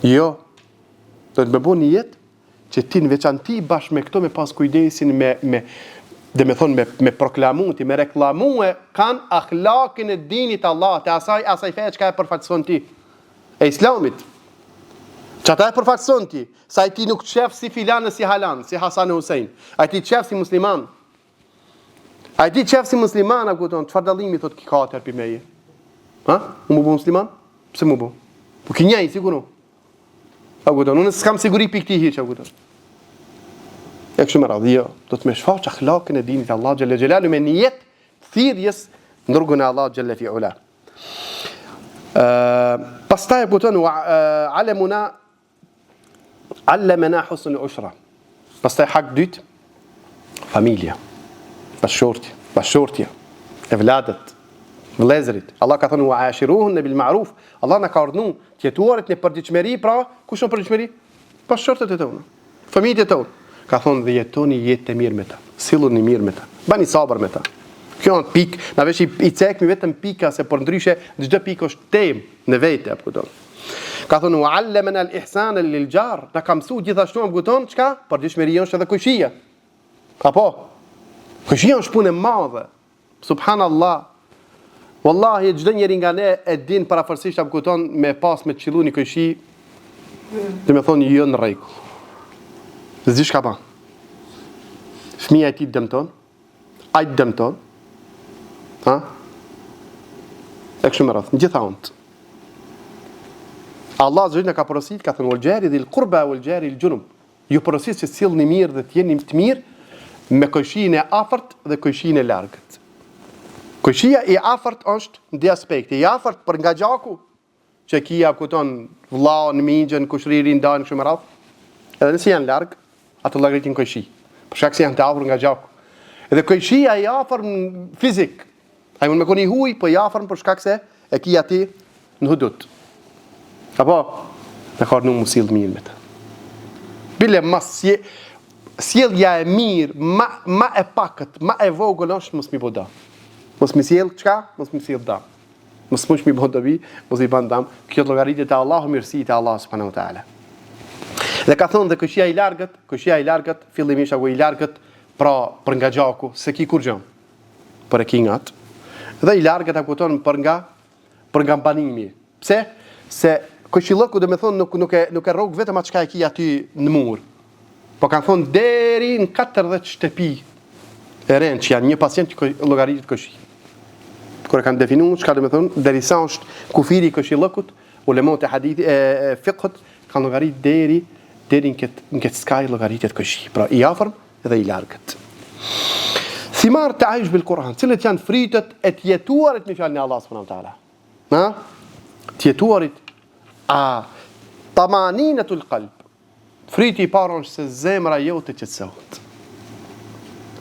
Jo. Do të me bo një jetë që ti në veçanti bashkë me këto me pas kujdesin dhe me thonë me proklamu, ti me reklamu e kanë akhlakin e dinit Allah, të asaj feje që ka e përfaqëson ti. E islamit. Që ata e përfaqëson ti, sa i ti nuk qef si filan e si halan, si Hasan e Husein. A i ti qef si musliman. A i ti qef si musliman, a këton, qëfar dalimi thot ki ka të herpi meje? Mu bu musliman? Pse mu bu? Po ki njej, siguru. A këton, unë s'kam siguri për këti hiq, a këton. E kështu me radhë, jo. Do të me shfaq akhlakin e dinit Allah Gjelle Gjelalu me një jetë thirrjes në rrugën e Allah Gjelle Fi'ula. Pastaj e këton, allemena husn al-ushra. Pastaj hak dytë, familja, bashortja, evladet, vëllezërit. Allah ka thënë wa ashiruhun bil ma'ruf. Allah na ka urdhëruar të jetuarit në përditshmëri, pra kush në përditshmëri? Bashortët e tona, familjet e tona. Ka thonë dhe jetoni jetë të mirë me ta, silluni mirë me ta, bani sabër me ta. Kjo në pikë, na vesh i cekmi vetëm pika, se për ndryshe çdo pikë është temë në vete, apo kupton. Ka thonë wa allamana al-ihsana lil-jar, na ka mësuar gjithashtu apo kupton çka? Përditshmëria është edhe kushia. Apo kushia është punë e madhe. Subhanallah. Wallahi çdo njeri nga ne e din parafërsisht apo kupton me pas me qilluni kushi, dhe me thonë jo në rregull. Zdi shka pa. Fëmija e ti dëmton, a i dëmton, e kështu me rrëth, në gjitha ontë. Allah zëgjë në ka porosit, ka thënë, ullgjeri dhe l'kurba, ullgjeri l'gjunum. Ju porosit që s'il një mirë dhe t'jeni të mirë me kojshin e afërt dhe kojshin e largët. Kojshia i afërt është në dhe aspekte. I afërt për nga gjaku, që kia këton vla, në mingjën, kushriri, në dajnë, kështu me rrëth. Edhe nësi janë largë, ato llogaritin kojshi. Për shkak se janë të afër nga gjaku. Edhe kojshia i afër fizik. Ai mund me koni huj, po i afër për shkak se e ki aty në hudut. Apo të ka nuk musill mirë me ta. Bile mas sjellja e mirë, ma e pakët, ma e vogël është mos mi boda. Mos mi sjell çka? Mos mi sjell dam. Mos mush mi bodovi, mos i ban dam. Kjo llogaritë te Allahu, mirësi te Allah subhanahu wa taala. Dhe ka thonë dhe këshia i largët, fillimisht apo i largët, pra për nga gjaku, se ki kur gjëm, për e kingat, dhe i largët apo tonë për nga banimi. Pse? Se këshillëku dhe me thonë nuk e rogë vetëm atë çka e ki aty në mur, po kanë thonë deri në 40 shtëpi e renë që janë një pacient që llogaritet këshi. Kër e kanë definu, çka dhe me thonë, derisa është kufiri i këshillëkut, ulemot e hadithi e fiqhut, kanë llogarit deri në këtë skaj llogaritjet këshi. Pra i afërm dhe i largët. Thimar të ajsh bil Kur'an, cilët janë fritët e tjetuarit me fjalën e Allah subhanahu wa taala. Tjetuarit tamaninatul qalb. Friti i parë është se zemra jote qetësohet.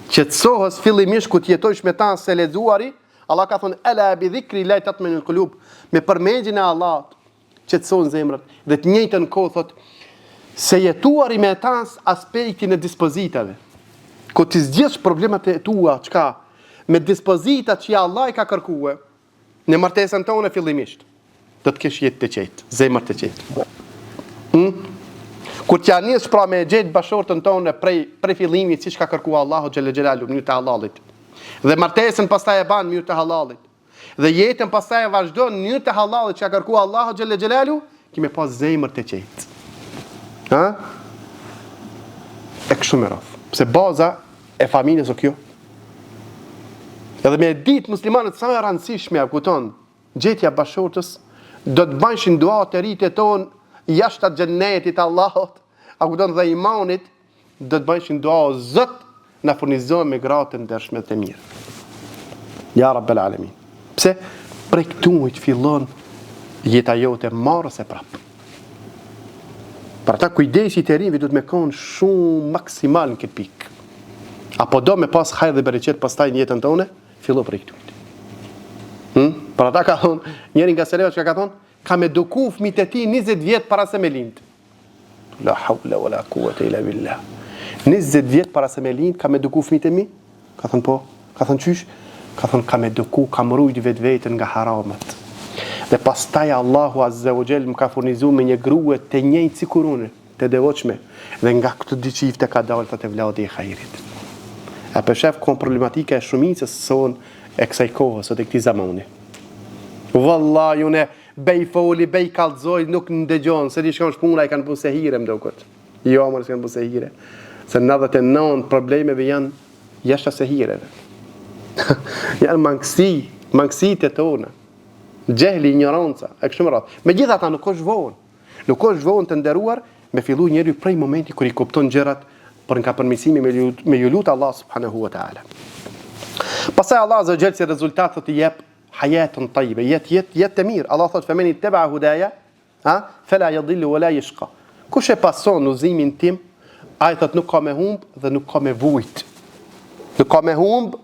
Qetësohes fillimisht ku të jetosh me ta se lexuari, Allah ka thënë ala bi dhikri la tatma'innul qulub, me përmendjen e Allahut qetësohen zemrat. Dhe të njëjtën kohë thotë se jetuari me tas aspektin e dispozitave. Ko ti zgjedhësh problemat e tua, çka me dispozitat që Allah i ka kërkuar në martesën tonë fillimisht, do të kesh jetë të qetë, zemër të qetë. Kur t'ja nis pra me gjetë bashortën tonë prej fillimit siç ka kërkuar Allahu xhelle xhelalu në mënyrë të halalit. Dhe martesën pastaj e ban në mënyrë të halalit. Dhe jetën pastaj e vazhdon në mënyrë të halalit që ka kërkuar Allahu xhelle xhelalu, kimë pas zemër të qetë. E kështu me radhë. Pse baza e familjes o kjo. Edhe me ditë muslimanët sa e rëndësishme kupton, gjetja bashortës do të bëjshin dua të rritë tonë jashtë atë xhennetit Allahut, a kupton dhe imanit, do të bëjshin dua o Zot na furnizojë me gratë të ndershme të mirë. Ja Rabbel Alamin. Pse prej këtu që fillon jeta jote marrës e prapë. Për ata kujdesi të rinjve duhet me konë shumë maksimal në këtë pikë. Apo do me pas hajr dhe bereqet pastaj në jetën tonë, fillo prej këtu. Për ata ka thonë, njëri nga selefët që ka thonë, ka me duku fëmijët e tij 20 vjet para se me lind. La hawla wala quwwata illa billah. 20 vjet para se me lind, kam eduku fëmijët e mi? Ka thënë po. Ka thënë qysh? Ka thënë kam eduku, kam rujt vetveten nga haramat. Dhe pastaj Allahu Azza wa Jall më ka furnizuar me një grua të njëjtë si kurune, të devotshme. Dhe nga këto dy çifte ka dalë thotë vladi i hajrit. A për shef kon problematika e shumicës son e kësaj kohës, e këtij zamani. Wallahi unë bej foli, bej kallzoj, nuk ndëgjon, se di shkon shpuna i kanë punë se hire më dokot. Jo, më s'kan punë se hire. Se 99 problemeve janë jashtë se hireve. Janë mangësitë tona. Gjehli, ignoranca, e kështu me radhë. Megjithatë nuk është vonë. Nuk është vonë të nderuar me fillu njeriu prej momenti kur i kupton gjërat për nga përmirësimi me ju lut Allah subhanahu wa taala. Pastaj Allah azza wa jall si rezultat të jep hayatun tayyiba, jetë të mirë. Allah thot femeni teba hudaya, fala yadhillu wala yashqa. Kush e pason uzimin tim, ai thot nuk ka me humb dhe nuk ka me vujt. Nuk ka me humb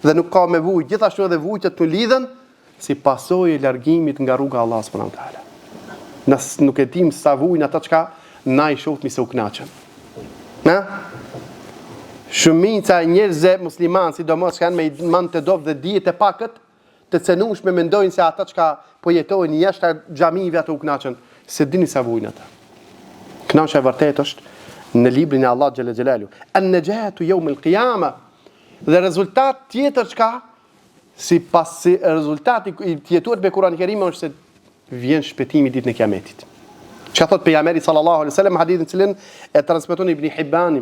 dhe nuk ka me vujt. Gjithashtu edhe vujtët të lidhen si pasojë e largimit nga rruga e Allahut subhanahu wa taala. Nëse nuk e dim sa vujnë ata çka na i shohmi se u kënaqen. Na? Shumica e njerëzve muslimanë, sidomos kanë me iman të dobët dhe dijet e pakët, të cenueshme mendojnë se ata çka po jetojnë jashtë xhamive ato u kënaqen, se dini sa vujnë ata. Kënaqja e vërtetë është në librin e Allah xhalla xhelalu. An-najatu yawm al-qiyama. Dhe rezultat tjetër çka sipas rezultati i jetuar me Kur'anin e Kerim është se vjen shpëtimi ditën e Kiametit. Çka thot pejgamberi sallallahu alaihi wasallam hadithin cilën e transmeton Ibn Hibban.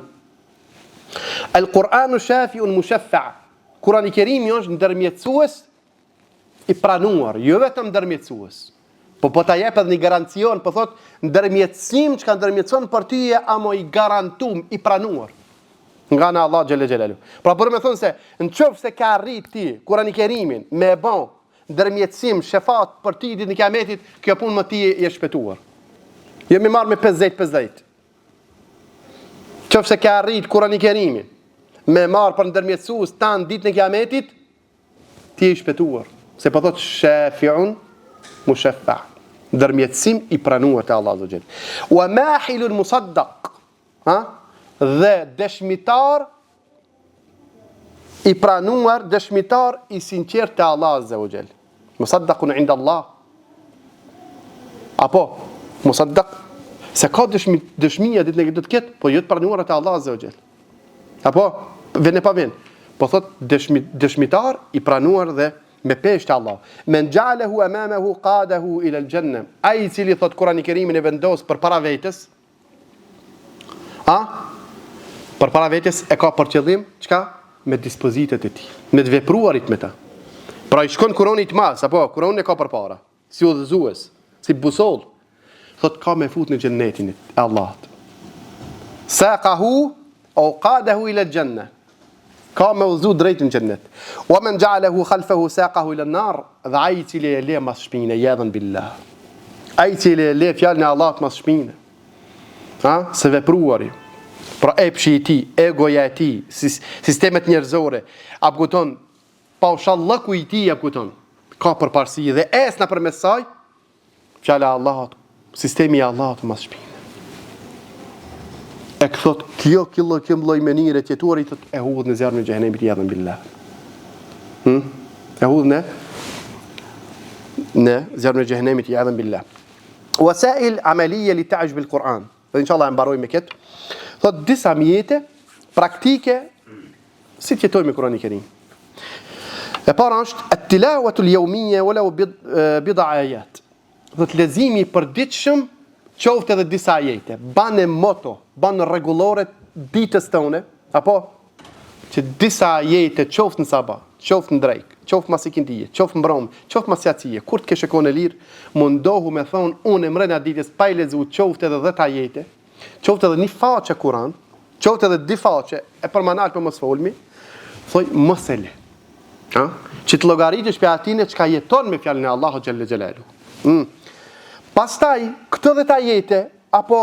Al-Qur'anu shafi'un mushaffa'. Kur'ani i Kerimi është ndërmjetësues i pranuar, jo vetëm ndërmjetësues. Po ta jep edhe një garancion, po thot ndërmjetësim çka ndërmjetëson për ty e amo i garantuar, i pranuar nga ana Allah xhelle xhelalu. Pra për me thonë se nëse ka arrit ti Kur'ani i Kerimin me e bon ndërmjetësim, shefat për ty ditën e Kiametit, kjo punë më ti e shpëtuar. Jo më marr me 50-50. Nëse ka arrit Kur'ani i Kerimin me marr për ndërmjetësues tan ditën e Kiametit, ti je shpëtuar. Se po thot shafi'un mushaffa'. Ndërmjetësim i pranuar te Allahu xhel. Wa mahilun musaddaq. Dhe dëshmitar i pranuar, dëshmitar i sinqert te Allahu azza wa jall. Musaddaqun 'inda Allah. Apo musaddaq se ka dëshmia ditën e do të ketë, po jo të pranuar te Allahu azza wa jall. Apo vjen pa vjen. Po thot dëshmitar i pranuar dhe me peshë të Allah. Men ja'alahu amamahu qadahu ila al-janna. Ai cili thot Kur'ani i Kerimin e vendos për para vetes. Për para vetes e ka për qëllim çka? Me dispozitet e tij, me të vepruarit me ta. Pra i shkon Kur'ani të mas, apo Kur'ani e ka përpara, si udhëzues, si busoll. Thot ka me fut në xhennetin e Allahut. Saqahu au qadahu ila al-janna. Ka me udhëzu drejt në xhennet. Wa man ja'alahu khalfahu saqahu ila an-nar. Dhe ai cili e le mas shpinën, yadhan billah. Ai cili e le fjalën e Allahut mas shpinën. Se vepruari. Pra epshi i ti, egoja e ti, sistemet njerëzore, apguton, paushallëku i ti apguton, ka përparësi dhe esna për mesaj, fjala Allahut, sistemi i Allahut mas shpinë. E këthot, kjo lloj menire tjetuarit, e hudhë në zjarën e xhehenemit i adhën billah. E hudhë në zjarën e xhehenemit i adhën billah. Wasail amalije li ta'jb bil Kur'an. Dhe inshallah e mbaroj me këtë. Thot disa mjete praktike si të jetoj me Kur'anin e Kerim. E para është at-tilawatu al-yawmiyya walau bid'a ayat. Thot lezimi i përditshëm qoftë edhe disa ajete. Banë moto, banë rregullore ditës tonë, apo që disa ajete qoftë në sabah, qoftë në drejk, qoftë mas ikindije, qoftë mbrëm, qoftë mas jacije, kur të kesh shkon e lirë, mundohu me thon unë mrena ditës pa i lexuar qoftë edhe 10 ajete. Qoftë edhe një faqe Kur'an, qoftë edhe 2 faqe, e përmanal për mos folmi, thoj mos e le. Që të llogaritësh për atine çka jeton me fjalën e Allahut xhelle xhelalu. Pastaj këto 10 ajete apo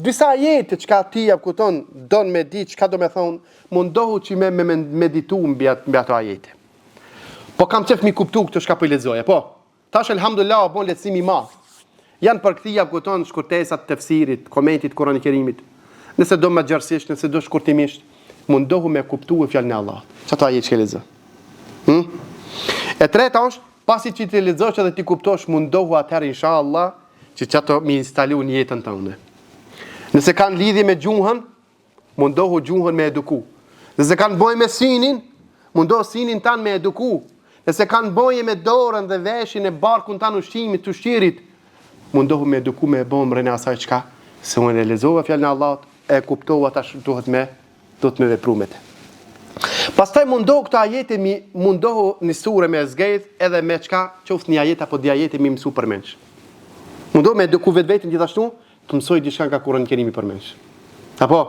disa ajete çka ti ja kupton, don me di çka do me thon, mundohu që me meditu mbi ato ajete. Po kam qef mi kuptu këtë çka po i lexoj, po. Tash elhamdulillah bon lehtësim i madh. Janë përkthia kupton shkurtesat të tefsirit, komentit Kur'anit Kerimit. Nëse do më gjerësisht, nëse do shkurtimisht, mundohu me kuptuar fjalën e Allahut. Çfarë ajet që lexo? E treta është, pasi që ti lexosh edhe ti kuptosh, mundohu atëherë inshallah që çato mi instalu në jetën tënde. Nëse kanë lidhje me gjuhën, mundohu gjuhën me eduku. Nëse kanë bëj me sinin, mundohu sinin tanë me eduku. Nëse kanë bëje me dorën dhe veshin e barkun tanë ushqimit, të ushqirit, mundohu me eduku me bomrën e asaj çka, se unë e lexova fjalën e Allahut, e kuptova tash duhet me vepru me te. Pastaj mundohu këto ajete mundohu një sure me zgjedh edhe me çka qoftë një ajet apo dy ajete mi mësu përmendsh. Mundohu me eduku vetveten gjithashtu të mësoj diçka nga Kurani i Kerimi përmendsh. Apo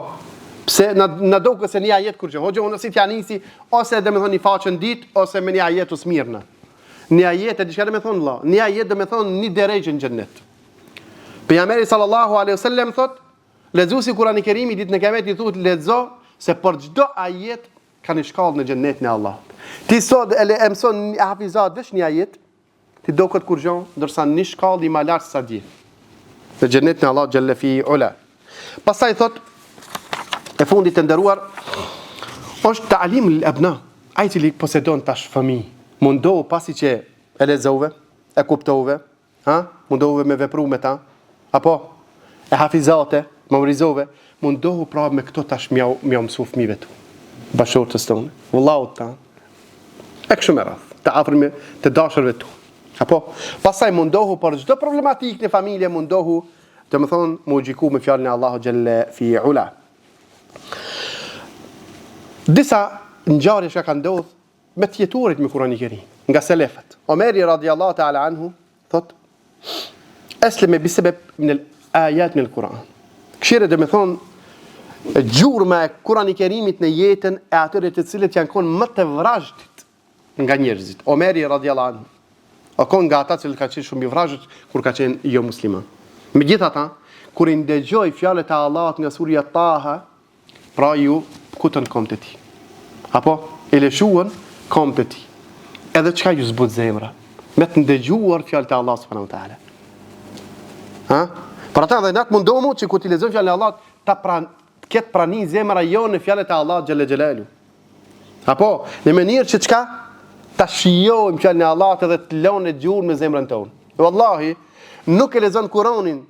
pse na do se një ajet kur që hoxha unë si t'janisi ose domethënë një faqen ditë ose me një ajet usmirna. Një ajet e diçka domethënë vëlla, një ajet domethënë një derejë në xhennet. Pejgamberi sallallahu alaihi wasallam thot, lexuesi Kurani i Kerimi ditën e Kiametit i thuhet lexo se për çdo ajet ka një shkallë në xhennetin e Allahut. Ti sot e mëson një hafizat vesh një ajet, ti do këtë kurjon, ndërsa një shkallë i më lart sa di. Në xhennetin e Allahut xhalla fi ula. Pastaj thot e fundit të nderuar është ta'lim al-abna. Ai që posedon tash fëmijë, mundohu pasi që e lexove, e kuptove, mundohu me vepru me ta, apo e hafizate, memorizove, mundohu pra me këto tash mjau mësu fëmijëve tu. Bashortës tonë, vëllaut ta, e kështu me radhë, të afërmi të dashurve tu. Apo, pastaj mundohu për çdo problematikë në familje, mundohu, të më thonë, mu gjiku me fjalën e Allahu xhalla fi ula. Disa ngjarje që kanë ndodhur me të jetuarit me Kur'anin e Kerim, nga selefët. Omeri radiallahu ta'ala anhu thot, esleme bisebeb min al-ayat min al-Quran. Këshire dhe me thonë, gjurma e Kur'anit e Kerimit në jetën e atyre të cilët janë konë më të vrazhtit nga njerëzit. Omeri radiallahu anhu o konë nga ata cilët ka qenë shumë i vrazhët kur ka qenë jo musliman. Megjithatë, kur i ndëgjoj fjalët e Allahut nga surja Taha, pra ju kutën kom të ti. Apo e lëshuan kom të ti. Edhe çka ju zbut zemra me të ndëgjuar fjalët e Allahut subhanahu wa taala. Për ata dhe natë mundomu që kur ti lexon fjalën e Allahut ta ketë prani zemra jo në fjalët e Allahut xhalla xhelalu. Apo në mënyrë që çka ta shijojmë fjalën e Allahut edhe të lënë gjurmë me zemrën tonë. Wallahi nuk e lexon Kur'anin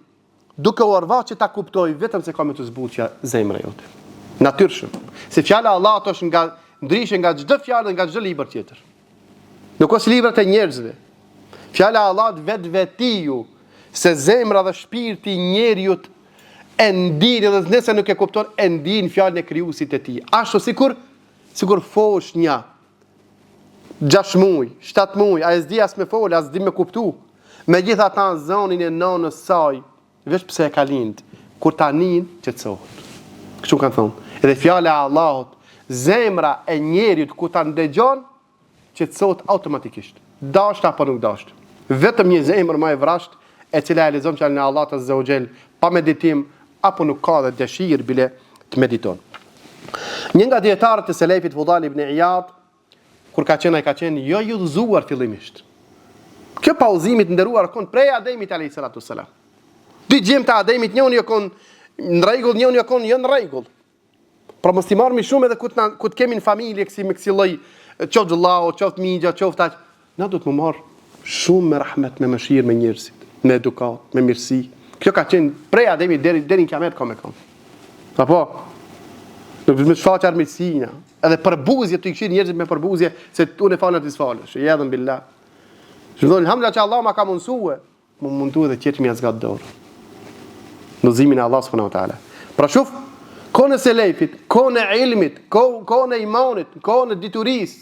duke u arvaq që ta kuptoj vetëm se ka me të zbutja zemra jote. Natyrshëm. Se fjala e Allahut është nga ndryshe nga çdo fjalë, nga çdo libër tjetër. Nuk është librat e njerëzve. Fjala e Allahut vetvetiju, se zemra dhe shpirti i njeriu e ndin edhe nëse nuk e kupton e ndin fjalën e krijuesit të tij. Ashtu sikur foshnja 6 muaj, 7 muaj, as di as me fol, as di me kuptu. Megjithatë zonin e nonës saj, veç pse e ka lind, kur ta nin qetësohet. Kështu kanë thonë. Edhe fjala e Allahut, zemra e njeriu kur ta ndëgjon, qetësohet automatikisht. Dasht apo nuk dasht. Vetëm një zemër më e vrasht e cila e lexon fjalën e Allahut azza wa jall pa meditim apo nuk ka dhe dëshirë bile të mediton. Një nga dietarët e selefit Fudal ibn Iyad, kur ka qenë jo i udhëzuar fillimisht. Kjo pauzimit nderuar kon prej Ademit alayhis salatu wassalam. Dy gjem të Ademit, njëri jo kon në rregull, njëri jo kon jo në rregull. Pra mos i marrmi shumë edhe ku të kemi në familje me kësi lloj qoftë vëllau, qoftë migja, qoftë aq, na do të më marr shumë me rahmet, me mëshirë me njerëzit, me edukat, me mirësi. Kjo ka qenë prej Ademit deri në Kiamet ka me kon. Apo nuk më shfaq armiqësinë, edhe përbuzje të kishin njerëzit me përbuzje se unë falë ti sfalesh. Ja dhan billah. Zhdon alhamdulillah që Allah ma ka mundsuar, më mundu edhe tjetër më zgjat dorë. Nuzimin e Allah subhanahu wa taala. Pra shof, kone selefit, kone ilmit, kone imanit, kone dituris,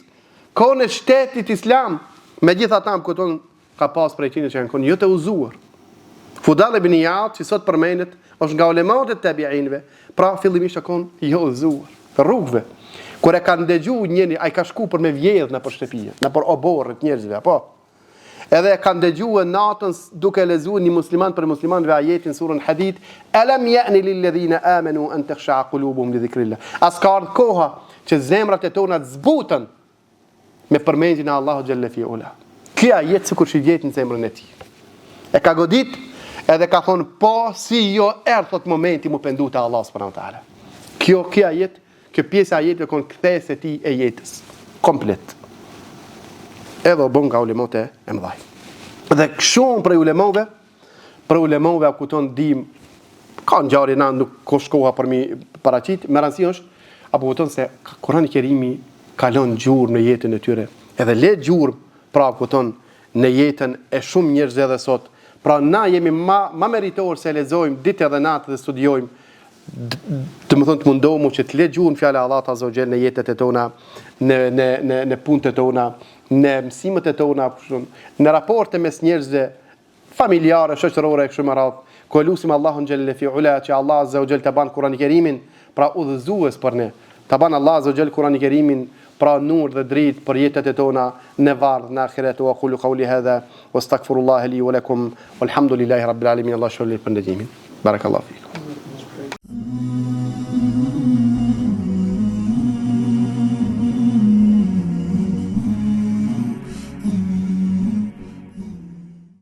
kone shtetit islam, me gjitha ta më këton ka pas prej qine që janë konë jo të uzuar. Fudal ibn Iyad, që sot përmenet, është nga ulemat e tabiinëve, pra fillimisht konë jo uzuar, rrugëve. Kur e kanë dëgju njëri, ai ka shku për me vjedh në për shtëpia, në për oborët njerëzve, apo? Edhe kanë dëgjuar natën duke lexuar një musliman për muslimanëve ajetin surën Hadid, alam ya'ni lil ladhina amanu an takhsha'a qulubuhum li dhikrillah. Askar koha që zemrat e tona të zbuten me përmendjen e Allahut xhalla fi ula. Kjo ajet sikur që vjet në zemrën e tij. E ka godit Edhe ka thonë, po si jo erdhë thot momenti mu pendu te Allah subhanahu wa taala. Kjo ajet, kjo pjesë e ajetëve kon kthesë e ti e jetës komplet. Edhe o bën nga ulemote e mëdhaj. Dhe shumë prej ulemove a kuton dim, ka në gjari na nuk ko shkoha për mi paraqit, me rëndësi është, apo kuton se Kurani Kerimi kalon gjurmë në jetën e tyre. Edhe le gjurmë pra kuton në jetën e shumë njerëzve edhe sot. Pra na jemi ma meritor se lexojmë ditë edhe natë dhe studiojmë, të më thonë të mundohemu që të le gjurmë fjala Allah Azza wa Jall në jetët e tona, në punët e tona, në mësimet e tona, në raporte mes njerëzve, familjare, shoqërore e kështu me radhë. Ku lutim Allahun xhelle fi ula që Allah Azza wa Jall të ban Kurani Kerimin pra udhëzues për ne. Të ban Allah Azza wa Jall Kurani Kerimin pra nur dhe dritë për jetët e tona në varr në ahiret. Wa qulu qawli hadha wastaghfirullaha li wa lakum walhamdulillahi rabbil alamin. Allah shpëlbej për ndëgjimin. Barakallahu fikum.